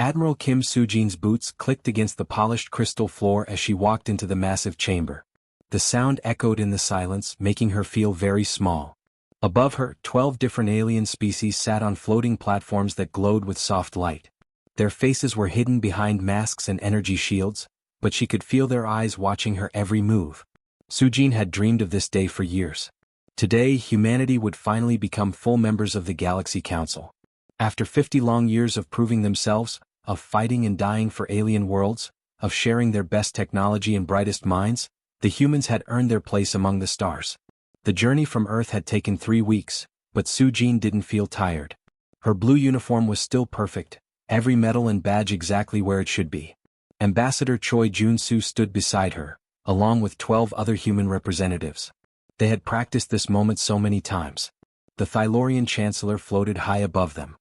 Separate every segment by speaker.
Speaker 1: Admiral Kim Soo-jin's boots clicked against the polished crystal floor as she walked into the massive chamber. The sound echoed in the silence, making her feel very small. Above her, 12 different alien species sat on floating platforms that glowed with soft light. Their faces were hidden behind masks and energy shields, but she could feel their eyes watching her every move. Soo-jin had dreamed of this day for years. Today, humanity would finally become full members of the Galaxy Council. After 50 long years of proving themselves, of fighting and dying for alien worlds, of sharing their best technology and brightest minds, the humans had earned their place among the stars. The journey from Earth had taken 3 weeks, but Soo-jin didn't feel tired. Her blue uniform was still perfect, every medal and badge exactly where it should be. Ambassador Choi Jun-soo stood beside her, along with 12 other human representatives. They had practiced this moment so many times. The Thylorian Chancellor floated high above them.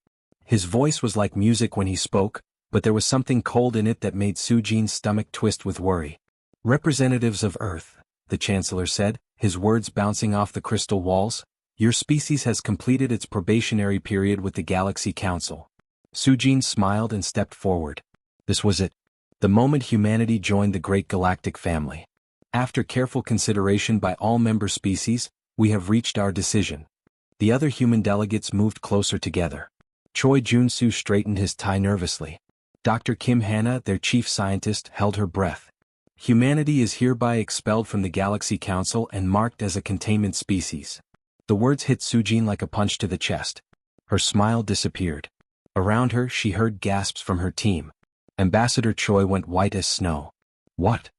Speaker 1: His voice was like music when he spoke, but there was something cold in it that made Soo-jin's stomach twist with worry. "Representatives of Earth," the Chancellor said, his words bouncing off the crystal walls, "your species has completed its probationary period with the Galaxy Council." Soo-jin smiled and stepped forward. This was it. The moment humanity joined the great galactic family. "After careful consideration by all member species, we have reached our decision." The other human delegates moved closer together. Choi Jun-soo straightened his tie nervously. Dr. Kim Hana, their chief scientist, held her breath. "Humanity is hereby expelled from the Galaxy Council and marked as a containment species." The words hit Soo-jin like a punch to the chest. Her smile disappeared. Around her, she heard gasps from her team. Ambassador Choi went white as snow. "What?"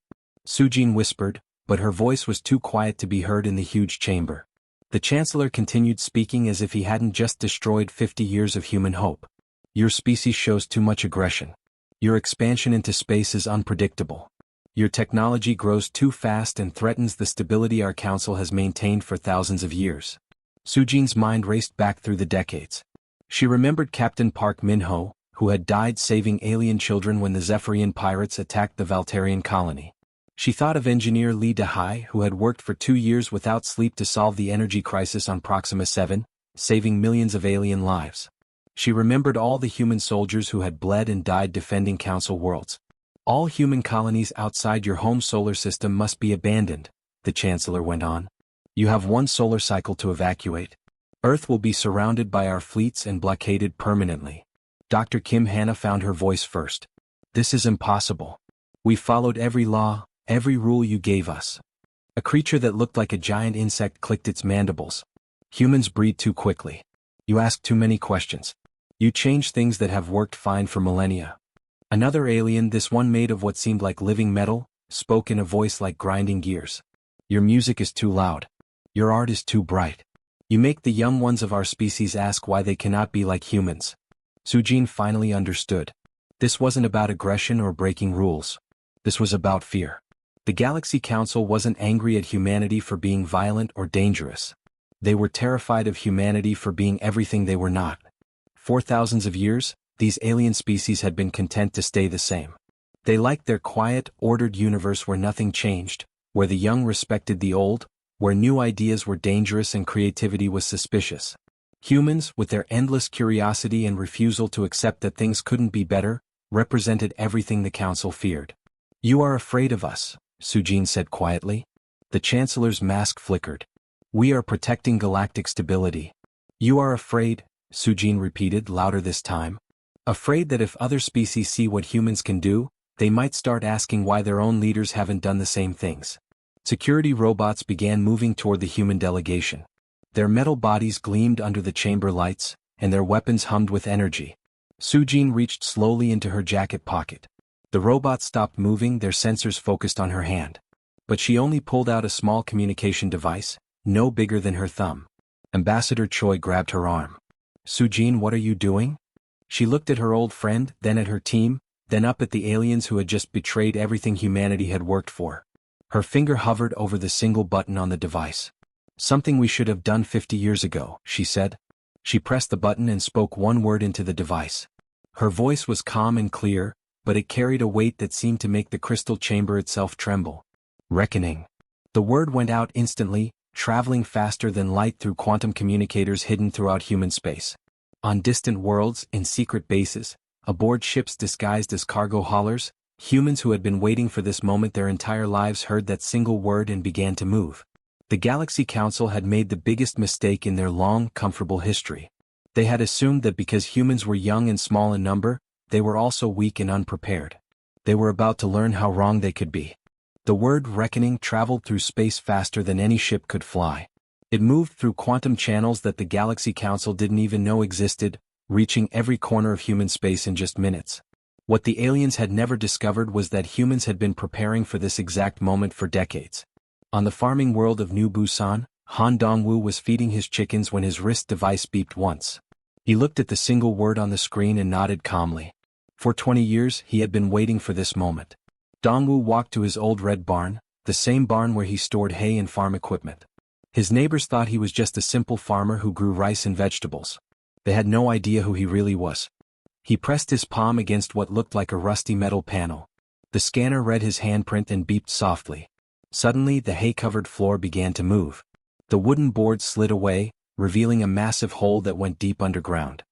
Speaker 1: Soo-jin whispered, but her voice was too quiet to be heard in the huge chamber. The Chancellor continued speaking as if he hadn't just destroyed 50 years of human hope. "Your species shows too much aggression. Your expansion into space is unpredictable. Your technology grows too fast and threatens the stability our council has maintained for thousands of years." Soo-jin's mind raced back through the decades. She remembered Captain Park Min-ho, who had died saving alien children when the Zephyrian pirates attacked the Valterian colony. She thought of engineer Lee DeHai, who had worked for 2 years without sleep to solve the energy crisis on Proxima 7, saving millions of alien lives. She remembered all the human soldiers who had bled and died defending Council worlds. "All human colonies outside your home solar system must be abandoned," the Chancellor went on. "You have 1 solar cycle to evacuate. Earth will be surrounded by our fleets and blockaded permanently." Dr. Kim Hana found her voice first. "This is impossible. We followed every law, every rule you gave us." A creature that looked like a giant insect clicked its mandibles. "Humans breed too quickly. You ask too many questions. You change things that have worked fine for millennia." Another alien, this one made of what seemed like living metal, spoke in a voice like grinding gears. "Your music is too loud. Your art is too bright. You make the young ones of our species ask why they cannot be like humans." Soo-jin finally understood. This wasn't about aggression or breaking rules. This was about fear. The Galaxy Council wasn't angry at humanity for being violent or dangerous. They were terrified of humanity for being everything they were not. For thousands of years, these alien species had been content to stay the same. They liked their quiet, ordered universe where nothing changed, where the young respected the old, where new ideas were dangerous and creativity was suspicious. Humans, with their endless curiosity and refusal to accept that things couldn't be better, represented everything the Council feared. "You are afraid of us," Soo-jin said quietly. The Chancellor's mask flickered. "We are protecting galactic stability." "You are afraid," Soo-jin repeated louder this time. "Afraid that if other species see what humans can do, they might start asking why their own leaders haven't done the same things." Security robots began moving toward the human delegation. Their metal bodies gleamed under the chamber lights, and their weapons hummed with energy. Soo-jin reached slowly into her jacket pocket. The robots stopped moving, their sensors focused on her hand. But she only pulled out a small communication device, no bigger than her thumb. Ambassador Choi grabbed her arm. "Soo-jin, what are you doing?" She looked at her old friend, then at her team, then up at the aliens who had just betrayed everything humanity had worked for. Her finger hovered over the single button on the device. "Something we should have done 50 years ago," she said. She pressed the button and spoke one word into the device. Her voice was calm and clear, but it carried a weight that seemed to make the crystal chamber itself tremble. "Reckoning." The word went out instantly, traveling faster than light through quantum communicators hidden throughout human space. On distant worlds, in secret bases, Aboard ships disguised as cargo haulers, humans who had been waiting for this moment their entire lives heard that single word and began to move. The Galaxy Council had made the biggest mistake in their long, comfortable history. They had assumed that because humans were young and small in number, they were also weak and unprepared. They were about to learn how wrong they could be. The word reckoning traveled through space faster than any ship could fly. It moved through quantum channels that the Galaxy Council didn't even know existed, reaching every corner of human space in just minutes. What the aliens had never discovered was that humans had been preparing for this exact moment for decades. On the farming world of New Busan, Han Dongwu was feeding his chickens when his wrist device beeped once. He looked at the single word on the screen and nodded calmly. For 20 years, he had been waiting for this moment. Dongwu walked to his old red barn, the same barn where he stored hay and farm equipment. His neighbors thought he was just a simple farmer who grew rice and vegetables. They had no idea who he really was. He pressed his palm against what looked like a rusty metal panel. The scanner read his handprint and beeped softly. Suddenly, the hay-covered floor began to move. The wooden board slid away, revealing a massive hole that went deep underground.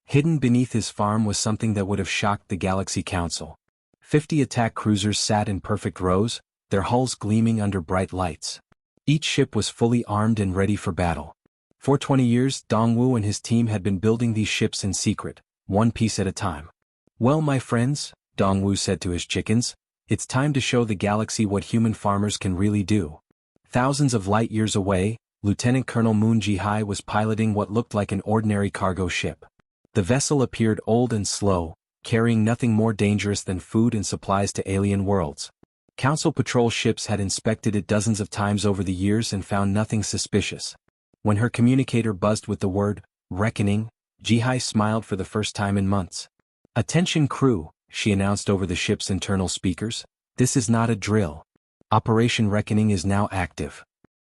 Speaker 1: Hidden beneath his farm was something that would have shocked the Galaxy Council. 50 attack cruisers sat in perfect rows, their hulls gleaming under bright lights. Each ship was fully armed and ready for battle. For 20 years, Dongwu and his team had been building these ships in secret, one piece at a time. "Well, my friends," Dongwu said to his chickens, "it's time to show the galaxy what human farmers can really do." Thousands of light years away, Lieutenant Colonel Moon Ji-hai was piloting what looked like an ordinary cargo ship. The vessel appeared old and slow, carrying nothing more dangerous than food and supplies to alien worlds. Council patrol ships had inspected it dozens of times over the years and found nothing suspicious. When her communicator buzzed with the word, "reckoning," Ji-hai smiled for the first time in months. "Attention crew," she announced over the ship's internal speakers, "this is not a drill. Operation Reckoning is now active."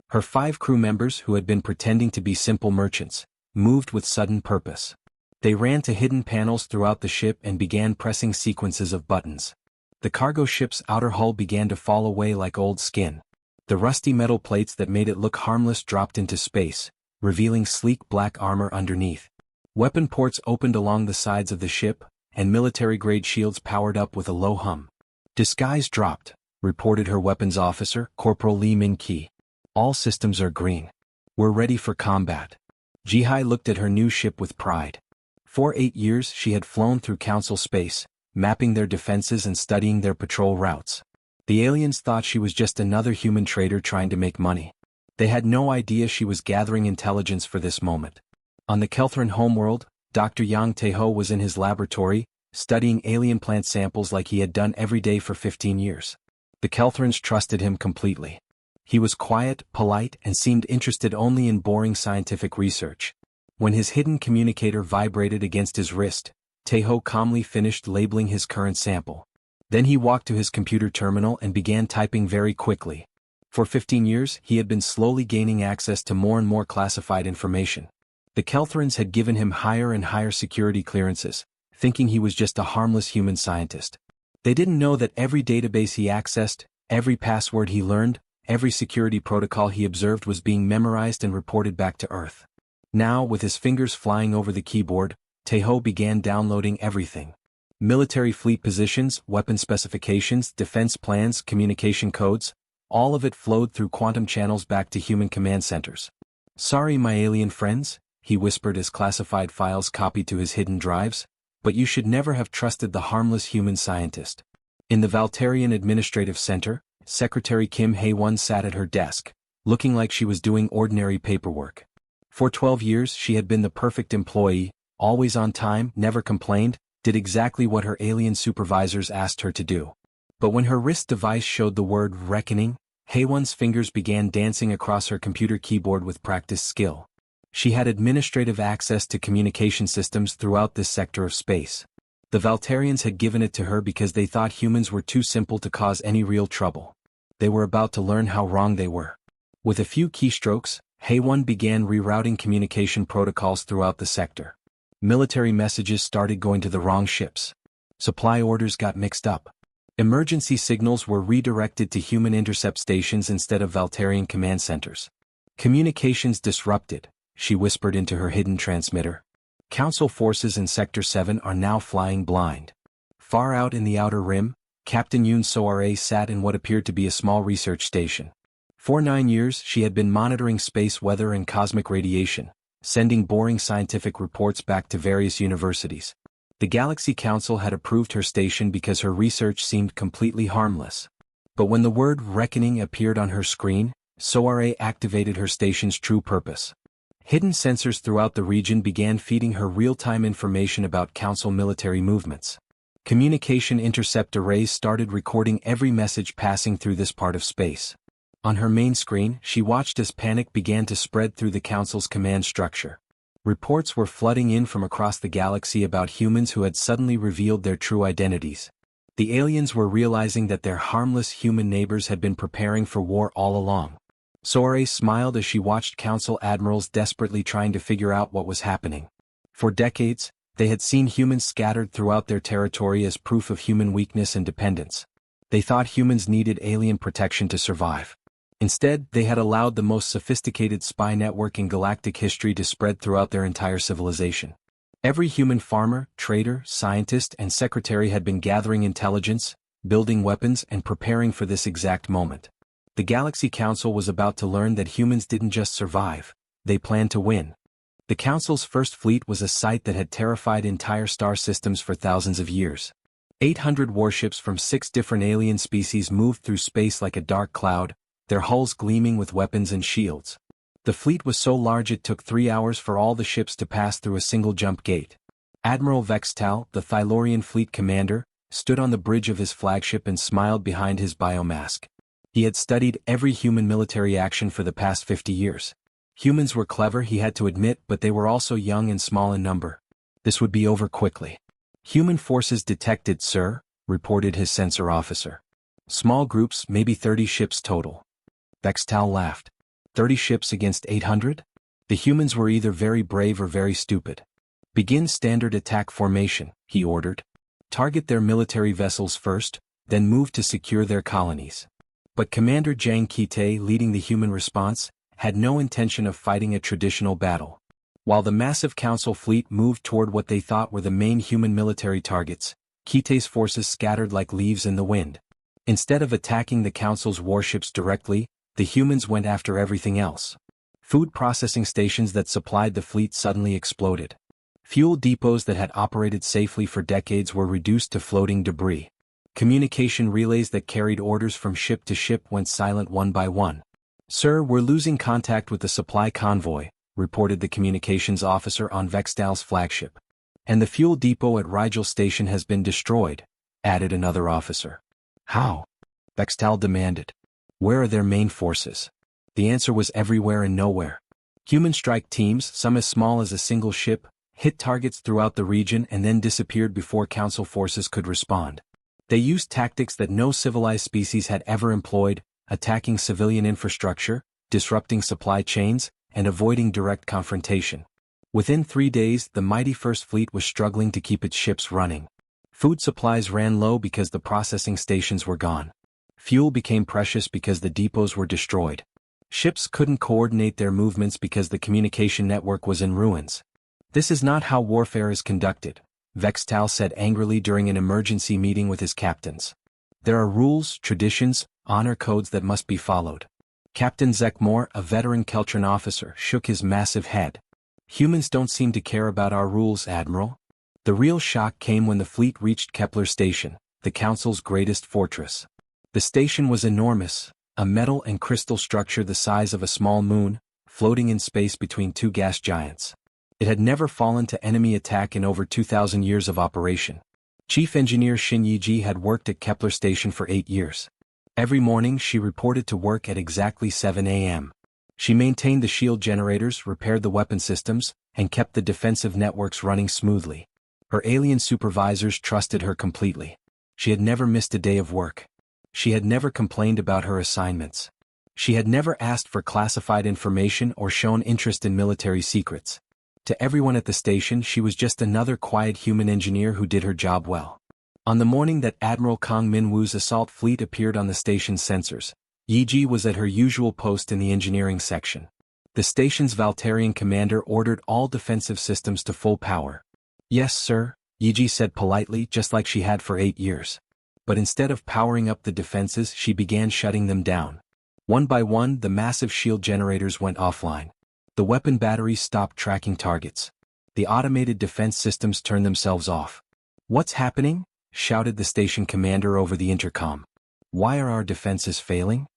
Speaker 1: Her 5 crew members, who had been pretending to be simple merchants, moved with sudden purpose. They ran to hidden panels throughout the ship and began pressing sequences of buttons. The cargo ship's outer hull began to fall away like old skin. The rusty metal plates that made it look harmless dropped into space, revealing sleek black armor underneath. Weapon ports opened along the sides of the ship, and military-grade shields powered up with a low hum. "Disguise dropped," reported her weapons officer, Corporal Lee Min-ki. "All systems are green. We're ready for combat." Ji-hai looked at her new ship with pride. For 8 years she had flown through Council space, mapping their defenses and studying their patrol routes. The aliens thought she was just another human trader trying to make money. They had no idea she was gathering intelligence for this moment. On the Kelthran homeworld, Dr. Yang Taeho was in his laboratory, studying alien plant samples like he had done every day for 15 years. The Kelthrans trusted him completely. He was quiet, polite, and seemed interested only in boring scientific research. When his hidden communicator vibrated against his wrist, Taeho calmly finished labeling his current sample. Then he walked to his computer terminal and began typing very quickly. For 15 years, he had been slowly gaining access to more and more classified information. The Kelthrans had given him higher and higher security clearances, thinking he was just a harmless human scientist. They didn't know that every database he accessed, every password he learned, every security protocol he observed was being memorized and reported back to Earth. Now, with his fingers flying over the keyboard, Taeho began downloading everything. Military fleet positions, weapon specifications, defense plans, communication codes, all of it flowed through quantum channels back to human command centers. "Sorry, my alien friends," he whispered as classified files copied to his hidden drives, "but you should never have trusted the harmless human scientist." In the Valterian Administrative Center, Secretary Kim Hae-won sat at her desk, looking like she was doing ordinary paperwork. For 12 years she had been the perfect employee, always on time, never complained, did exactly what her alien supervisors asked her to do. But when her wrist device showed the word reckoning, Hae-won's fingers began dancing across her computer keyboard with practiced skill. She had administrative access to communication systems throughout this sector of space. The Valterians had given it to her because they thought humans were too simple to cause any real trouble. They were about to learn how wrong they were. With a few keystrokes, Hae-won began rerouting communication protocols throughout the sector. Military messages started going to the wrong ships. Supply orders got mixed up. Emergency signals were redirected to human intercept stations instead of Valterian command centers. Communications disrupted, she whispered into her hidden transmitter. Council forces in Sector 7 are now flying blind. Far out in the outer rim, Captain Yoon Soare sat in what appeared to be a small research station. For 9 years she had been monitoring space weather and cosmic radiation, sending boring scientific reports back to various universities. The Galaxy Council had approved her station because her research seemed completely harmless. But when the word reckoning appeared on her screen, Soare activated her station's true purpose. Hidden sensors throughout the region began feeding her real-time information about Council military movements. Communication intercept arrays started recording every message passing through this part of space. On her main screen, she watched as panic began to spread through the Council's command structure. Reports were flooding in from across the galaxy about humans who had suddenly revealed their true identities. The aliens were realizing that their harmless human neighbors had been preparing for war all along. Soare smiled as she watched Council admirals desperately trying to figure out what was happening. For decades, they had seen humans scattered throughout their territory as proof of human weakness and dependence. They thought humans needed alien protection to survive. Instead, they had allowed the most sophisticated spy network in galactic history to spread throughout their entire civilization. Every human farmer, trader, scientist, and secretary had been gathering intelligence, building weapons, and preparing for this exact moment. The Galaxy Council was about to learn that humans didn't just survive, they planned to win. The Council's first fleet was a sight that had terrified entire star systems for thousands of years. 800 warships from 6 different alien species moved through space like a dark cloud, their hulls gleaming with weapons and shields. The fleet was so large it took 3 hours for all the ships to pass through a single jump gate. Admiral Vextal, the Thylorian fleet commander, stood on the bridge of his flagship and smiled behind his biomask. He had studied every human military action for the past 50 years. Humans were clever, he had to admit, but they were also young and small in number. This would be over quickly. Human forces detected, sir, reported his sensor officer. Small groups, maybe 30 ships total. Vextal laughed. 30 ships against 800? The humans were either very brave or very stupid. Begin standard attack formation, he ordered. Target their military vessels first, then move to secure their colonies. But Commander Jang Kite, leading the human response, had no intention of fighting a traditional battle. While the massive Council fleet moved toward what they thought were the main human military targets, Kite's forces scattered like leaves in the wind. Instead of attacking the Council's warships directly, the humans went after everything else. Food processing stations that supplied the fleet suddenly exploded. Fuel depots that had operated safely for decades were reduced to floating debris. Communication relays that carried orders from ship to ship went silent one by one. Sir, we're losing contact with the supply convoy, reported the communications officer on Vextal's flagship. And the fuel depot at Rigel Station has been destroyed, added another officer. How? Vextal demanded. Where are their main forces? The answer was everywhere and nowhere. Human strike teams, some as small as a single ship, hit targets throughout the region and then disappeared before Council forces could respond. They used tactics that no civilized species had ever employed, attacking civilian infrastructure, disrupting supply chains, and avoiding direct confrontation. Within 3 days, the mighty First Fleet was struggling to keep its ships running. Food supplies ran low because the processing stations were gone. Fuel became precious because the depots were destroyed. Ships couldn't coordinate their movements because the communication network was in ruins. This is not how warfare is conducted, Vextal said angrily during an emergency meeting with his captains. There are rules, traditions, honor codes that must be followed. Captain Zekmore, a veteran Keltron officer, shook his massive head. Humans don't seem to care about our rules, Admiral. The real shock came when the fleet reached Kepler Station, the Council's greatest fortress. The station was enormous, a metal and crystal structure the size of a small moon, floating in space between 2 gas giants. It had never fallen to enemy attack in over 2,000 years of operation. Chief Engineer Shin Yiji had worked at Kepler Station for 8 years. Every morning she reported to work at exactly 7 a.m. She maintained the shield generators, repaired the weapon systems, and kept the defensive networks running smoothly. Her alien supervisors trusted her completely. She had never missed a day of work. She had never complained about her assignments. She had never asked for classified information or shown interest in military secrets. To everyone at the station, she was just another quiet human engineer who did her job well. On the morning that Admiral Kang Min-woo's assault fleet appeared on the station's sensors, Yiji was at her usual post in the engineering section. The station's Valtarian commander ordered all defensive systems to full power. Yes, sir, Yiji said politely, just like she had for 8 years. But instead of powering up the defenses, she began shutting them down. One by one, the massive shield generators went offline. The weapon batteries stopped tracking targets. The automated defense systems turned themselves off. What's happening? Shouted the station commander over the intercom. Why are our defenses failing?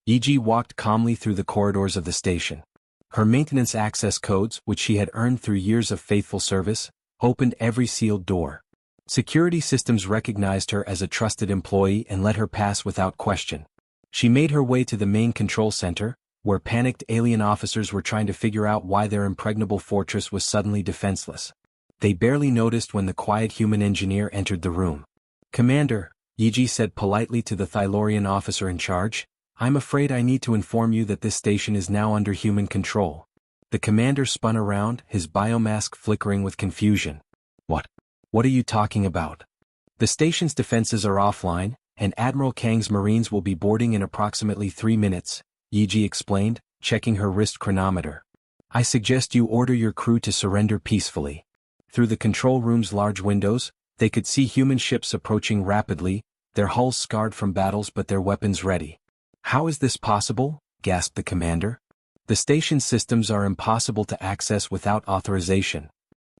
Speaker 1: Yiji walked calmly through the corridors of the station. Her maintenance access codes, which she had earned through years of faithful service, opened every sealed door. Security systems recognized her as a trusted employee and let her pass without question. She made her way to the main control center, where panicked alien officers were trying to figure out why their impregnable fortress was suddenly defenseless. They barely noticed when the quiet human engineer entered the room. Commander, Yiji said politely to the Thylorian officer in charge, I'm afraid I need to inform you that this station is now under human control. The commander spun around, his biomask flickering with confusion. What are you talking about? The station's defenses are offline, and Admiral Kang's Marines will be boarding in approximately 3 minutes, Yiji explained, checking her wrist chronometer. I suggest you order your crew to surrender peacefully. Through the control room's large windows, they could see human ships approaching rapidly, their hulls scarred from battles but their weapons ready. How is this possible? Gasped the commander. The station's systems are impossible to access without authorization.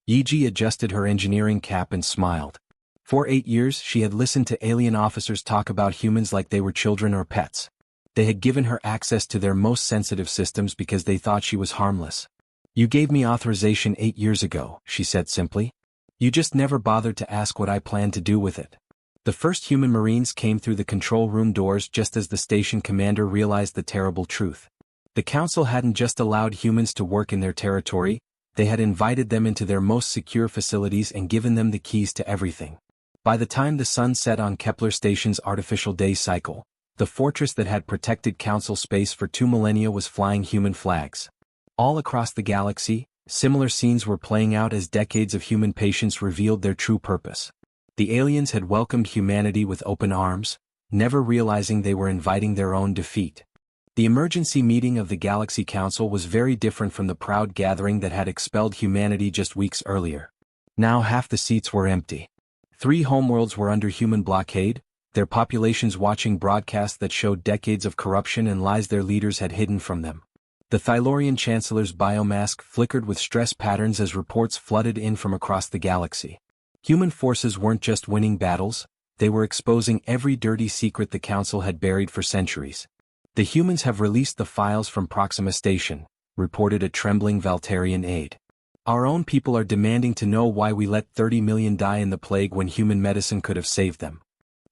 Speaker 1: Yiji adjusted her engineering cap and smiled. For 8 years she had listened to alien officers talk about humans like they were children or pets. They had given her access to their most sensitive systems because they thought she was harmless. You gave me authorization 8 years ago, she said simply. You just never bothered to ask what I planned to do with it. The first human Marines came through the control room doors just as the station commander realized the terrible truth. The Council hadn't just allowed humans to work in their territory, they had invited them into their most secure facilities and given them the keys to everything. By the time the sun set on Kepler Station's artificial day cycle, the fortress that had protected Council space for 2 millennia was flying human flags. All across the galaxy, similar scenes were playing out as decades of human patience revealed their true purpose. The aliens had welcomed humanity with open arms, never realizing they were inviting their own defeat. The emergency meeting of the Galaxy Council was very different from the proud gathering that had expelled humanity just weeks earlier. Now half the seats were empty. 3 homeworlds were under human blockade, their populations watching broadcasts that showed decades of corruption and lies their leaders had hidden from them. The Thylorian Chancellor's biomask flickered with stress patterns as reports flooded in from across the galaxy. Human forces weren't just winning battles, they were exposing every dirty secret the Council had buried for centuries. The humans have released the files from Proxima Station, reported a trembling Valtarian aide. Our own people are demanding to know why we let 30 million die in the plague when human medicine could have saved them.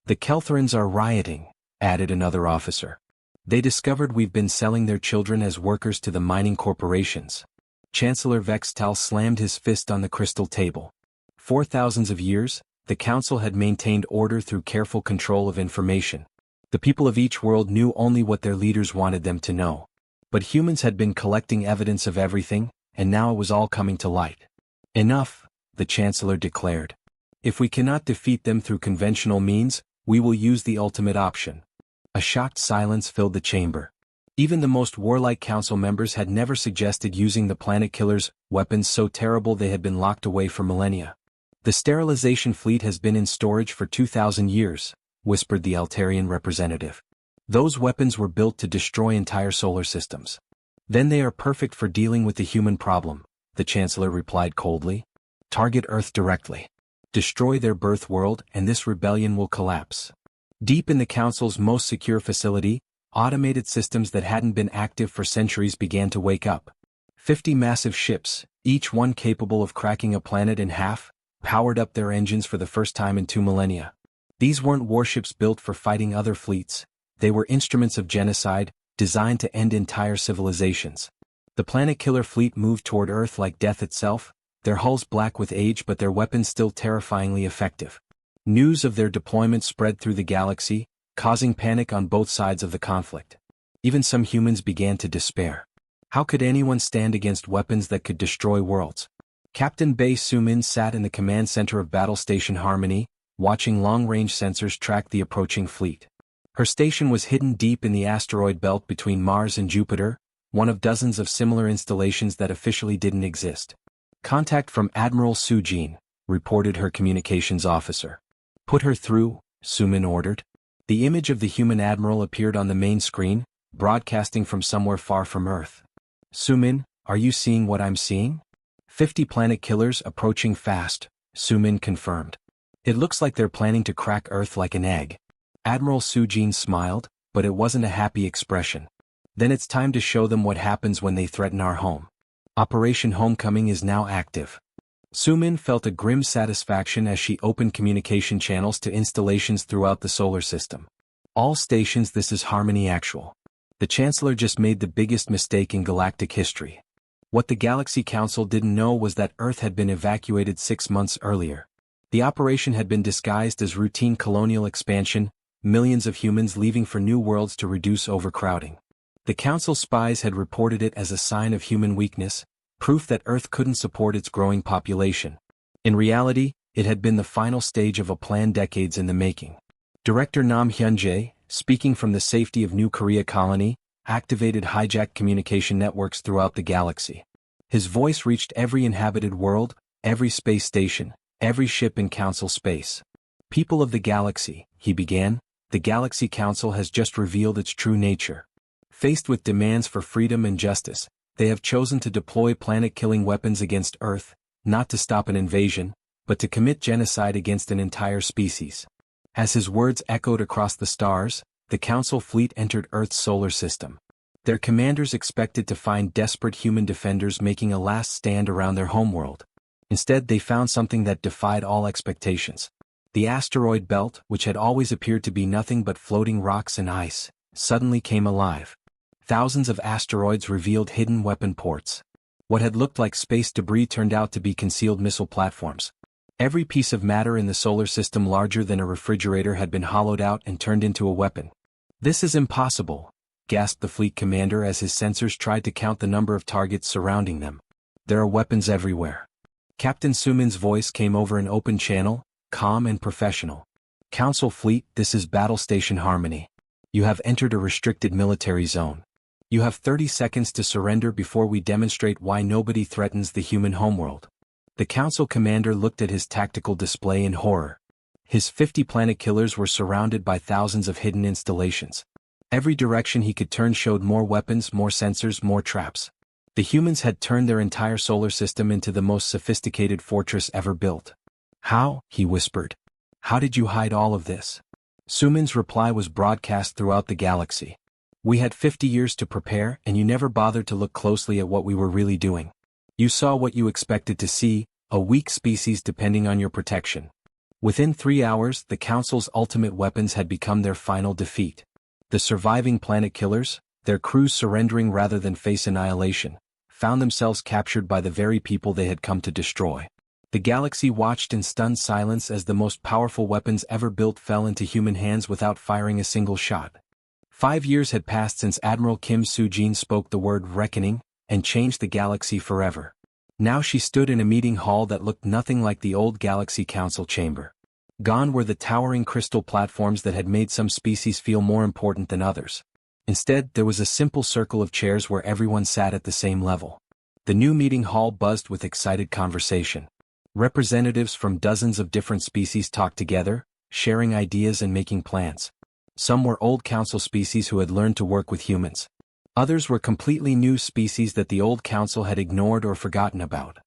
Speaker 1: The Keltherans are rioting, added another officer. They discovered we've been selling their children as workers to the mining corporations. Chancellor Vextal slammed his fist on the crystal table. For thousands of years, the Council had maintained order through careful control of information. The people of each world knew only what their leaders wanted them to know. But humans had been collecting evidence of everything, and now it was all coming to light. Enough, the Chancellor declared. If we cannot defeat them through conventional means, we will use the ultimate option. A shocked silence filled the chamber. Even the most warlike council members had never suggested using the planet killers, weapons so terrible they had been locked away for millennia. The sterilization fleet has been in storage for 2,000 years, whispered the Altarian representative. Those weapons were built to destroy entire solar systems. Then they are perfect for dealing with the human problem, the Chancellor replied coldly. Target Earth directly. Destroy their birth world and this rebellion will collapse. Deep in the Council's most secure facility, automated systems that hadn't been active for centuries began to wake up. 50 massive ships, each one capable of cracking a planet in half, powered up their engines for the first time in 2 millennia. These weren't warships built for fighting other fleets, they were instruments of genocide, designed to end entire civilizations. The planet killer fleet moved toward Earth like death itself, their hulls black with age but their weapons still terrifyingly effective. News of their deployment spread through the galaxy, causing panic on both sides of the conflict. Even some humans began to despair. How could anyone stand against weapons that could destroy worlds? Captain Bei Sumin sat in the command center of Battle Station Harmony, watching long-range sensors track the approaching fleet. Her station was hidden deep in the asteroid belt between Mars and Jupiter, one of dozens of similar installations that officially didn't exist. "Contact from Admiral Su-Jin," reported her communications officer. "Put her through," Su-Min ordered. The image of the human admiral appeared on the main screen, broadcasting from somewhere far from Earth. "Su-Min, are you seeing what I'm seeing?" 50 planet killers approaching fast, Su-Min confirmed. "It looks like they're planning to crack Earth like an egg." Admiral Su-Jin smiled, but it wasn't a happy expression. "Then it's time to show them what happens when they threaten our home. Operation Homecoming is now active." Su-Min felt a grim satisfaction as she opened communication channels to installations throughout the solar system. "All stations, this is Harmony Actual. The Chancellor just made the biggest mistake in galactic history." What the Galaxy Council didn't know was that Earth had been evacuated 6 months earlier. The operation had been disguised as routine colonial expansion, millions of humans leaving for new worlds to reduce overcrowding. The Council spies had reported it as a sign of human weakness, proof that Earth couldn't support its growing population. In reality, it had been the final stage of a plan decades in the making. Director Nam Hyun-jae, speaking from the safety of New Korea Colony, activated hijacked communication networks throughout the galaxy. His voice reached every inhabited world, every space station, every ship in Council space. "People of the galaxy," he began, "the Galaxy Council has just revealed its true nature. Faced with demands for freedom and justice, they have chosen to deploy planet-killing weapons against Earth, not to stop an invasion, but to commit genocide against an entire species." As his words echoed across the stars, the Council fleet entered Earth's solar system. Their commanders expected to find desperate human defenders making a last stand around their homeworld. Instead, they found something that defied all expectations. The asteroid belt, which had always appeared to be nothing but floating rocks and ice, suddenly came alive. Thousands of asteroids revealed hidden weapon ports. What had looked like space debris turned out to be concealed missile platforms. Every piece of matter in the solar system larger than a refrigerator had been hollowed out and turned into a weapon. "This is impossible," gasped the fleet commander as his sensors tried to count the number of targets surrounding them. "There are weapons everywhere." Captain Su-Min's voice came over an open channel, calm and professional. "Council fleet, this is Battle Station Harmony. You have entered a restricted military zone. You have 30 seconds to surrender before we demonstrate why nobody threatens the human homeworld." The Council commander looked at his tactical display in horror. His 50 planet killers were surrounded by thousands of hidden installations. Every direction he could turn showed more weapons, more sensors, more traps. The humans had turned their entire solar system into the most sophisticated fortress ever built. "How?" he whispered. "How did you hide all of this?" Su-Min's reply was broadcast throughout the galaxy. "We had 50 years to prepare, and you never bothered to look closely at what we were really doing. You saw what you expected to see, a weak species depending on your protection." Within 3 hours, the Council's ultimate weapons had become their final defeat. The surviving planet killers, their crews surrendering rather than face annihilation, found themselves captured by the very people they had come to destroy. The galaxy watched in stunned silence as the most powerful weapons ever built fell into human hands without firing a single shot. 5 years had passed since Admiral Kim Su-Jin spoke the word reckoning, and changed the galaxy forever. Now she stood in a meeting hall that looked nothing like the old Galaxy Council chamber. Gone were the towering crystal platforms that had made some species feel more important than others. Instead, there was a simple circle of chairs where everyone sat at the same level. The new meeting hall buzzed with excited conversation. Representatives from dozens of different species talked together, sharing ideas and making plans. Some were old Council species who had learned to work with humans. Others were completely new species that the old Council had ignored or forgotten about.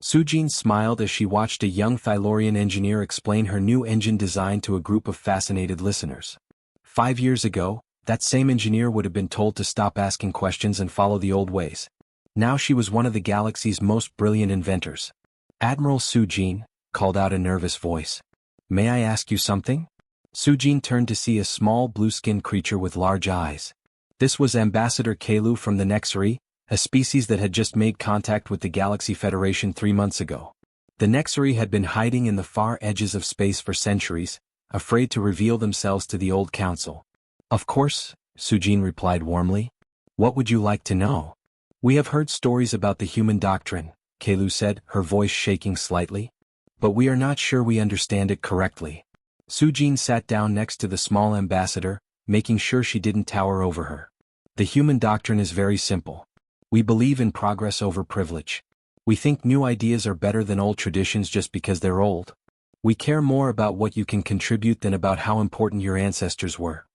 Speaker 1: Su-Jin smiled as she watched a young Thylorian engineer explain her new engine design to a group of fascinated listeners. 5 years ago, that same engineer would have been told to stop asking questions and follow the old ways. Now she was one of the galaxy's most brilliant inventors. "Admiral Su-Jin," called out a nervous voice. "May I ask you something?" Su-Jin turned to see a small blue-skinned creature with large eyes. This was Ambassador Kalu from the Nexari, a species that had just made contact with the Galaxy Federation 3 months ago. The Nexari had been hiding in the far edges of space for centuries, afraid to reveal themselves to the old Council. "Of course," Su-Jin replied warmly. "What would you like to know?" "We have heard stories about the human doctrine," Kalu said, her voice shaking slightly. "But we are not sure we understand it correctly." Su-Jin sat down next to the small ambassador, making sure she didn't tower over her. "The human doctrine is very simple. We believe in progress over privilege. We think new ideas are better than old traditions just because they're old. We care more about what you can contribute than about how important your ancestors were.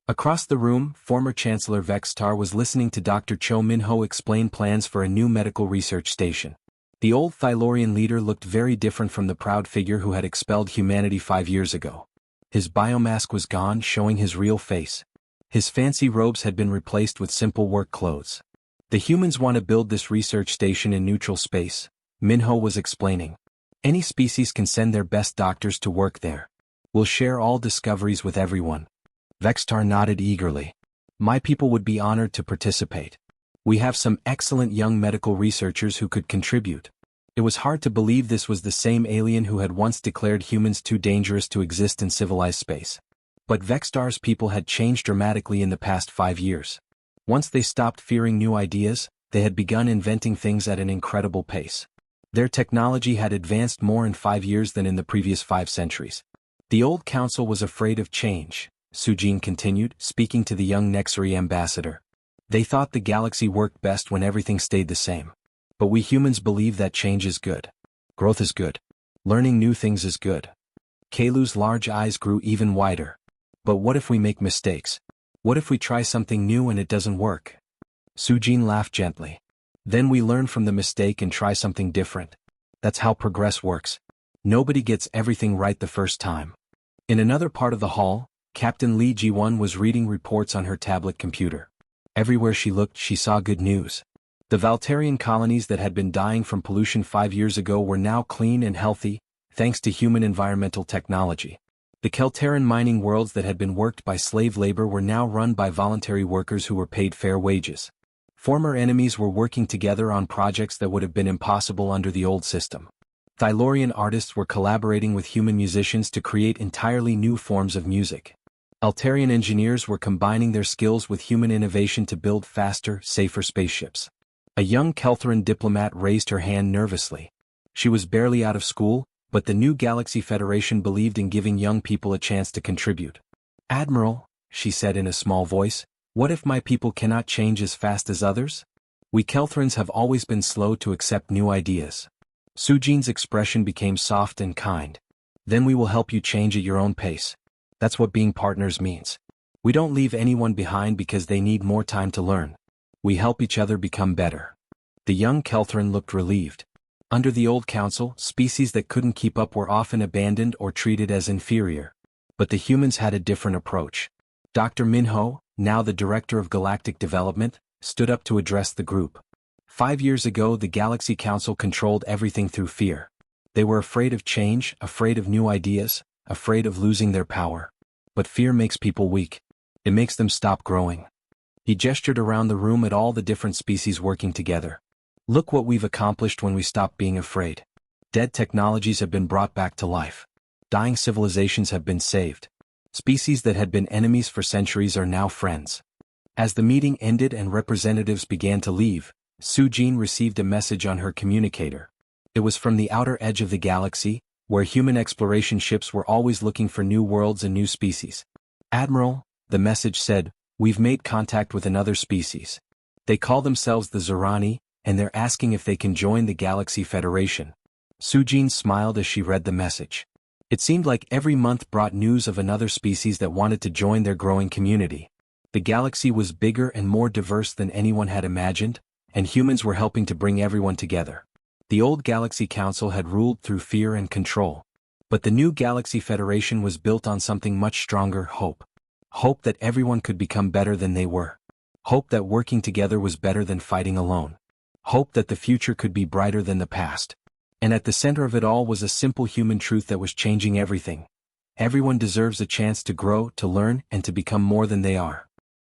Speaker 1: Across the room, former Chancellor Vextar was listening to Dr. Cho Min-ho explain plans for a new medical research station. The old Thylorian leader looked very different from the proud figure who had expelled humanity 5 years ago. His biomask was gone, showing his real face. His fancy robes had been replaced with simple work clothes. The humans want to build this research station in neutral space, Min-ho was explaining. Any species can send their best doctors to work there. We'll share all discoveries with everyone. Vextar nodded eagerly. My people would be honored to participate. We have some excellent young medical researchers who could contribute. It was hard to believe this was the same alien who had once declared humans too dangerous to exist in civilized space. But Vextar's people had changed dramatically in the past 5 years. Once they stopped fearing new ideas, they had begun inventing things at an incredible pace. Their technology had advanced more in 5 years than in the previous 5 centuries. The old council was afraid of change, Sujin continued, speaking to the young Nexari ambassador. They thought the galaxy worked best when everything stayed the same. But we humans believe that change is good. Growth is good. Learning new things is good. Kalu's large eyes grew even wider. But what if we make mistakes? What if we try something new and it doesn't work? Sujin laughed gently. Then we learn from the mistake and try something different. That's how progress works. Nobody gets everything right the first time. In another part of the hall, Captain Lee Ji-won was reading reports on her tablet computer. Everywhere she looked, she saw good news. The Valterian colonies that had been dying from pollution 5 years ago were now clean and healthy, thanks to human environmental technology. The Keltaran mining worlds that had been worked by slave labor were now run by voluntary workers who were paid fair wages. Former enemies were working together on projects that would have been impossible under the old system. Thylorian artists were collaborating with human musicians to create entirely new forms of music. Altarian engineers were combining their skills with human innovation to build faster, safer spaceships. A young Keltharan diplomat raised her hand nervously. She was barely out of school, but the new Galaxy Federation believed in giving young people a chance to contribute. Admiral, she said in a small voice, what if my people cannot change as fast as others? We Keltharans have always been slow to accept new ideas. Sujin's expression became soft and kind. Then we will help you change at your own pace. That's what being partners means. We don't leave anyone behind because they need more time to learn. We help each other become better. The young Keltharan looked relieved. Under the old council, species that couldn't keep up were often abandoned or treated as inferior. But the humans had a different approach. Dr. Min-ho, now the director of galactic development, stood up to address the group. 5 years ago, the Galaxy Council controlled everything through fear. They were afraid of change, afraid of new ideas, afraid of losing their power. But fear makes people weak. It makes them stop growing. He gestured around the room at all the different species working together. Look what we've accomplished when we stop being afraid. Dead technologies have been brought back to life. Dying civilizations have been saved. Species that had been enemies for centuries are now friends. As the meeting ended and representatives began to leave, Sujin received a message on her communicator. It was from the outer edge of the galaxy, where human exploration ships were always looking for new worlds and new species. Admiral, the message said, we've made contact with another species. They call themselves the Zorani, and they're asking if they can join the Galaxy Federation. Sujin smiled as she read the message. It seemed like every month brought news of another species that wanted to join their growing community. The galaxy was bigger and more diverse than anyone had imagined, and humans were helping to bring everyone together. The old Galaxy Council had ruled through fear and control. But the new Galaxy Federation was built on something much stronger: hope. Hope that everyone could become better than they were. Hope that working together was better than fighting alone. Hope that the future could be brighter than the past. And at the center of it all was a simple human truth that was changing everything. Everyone deserves a chance to grow, to learn, and to become more than they are.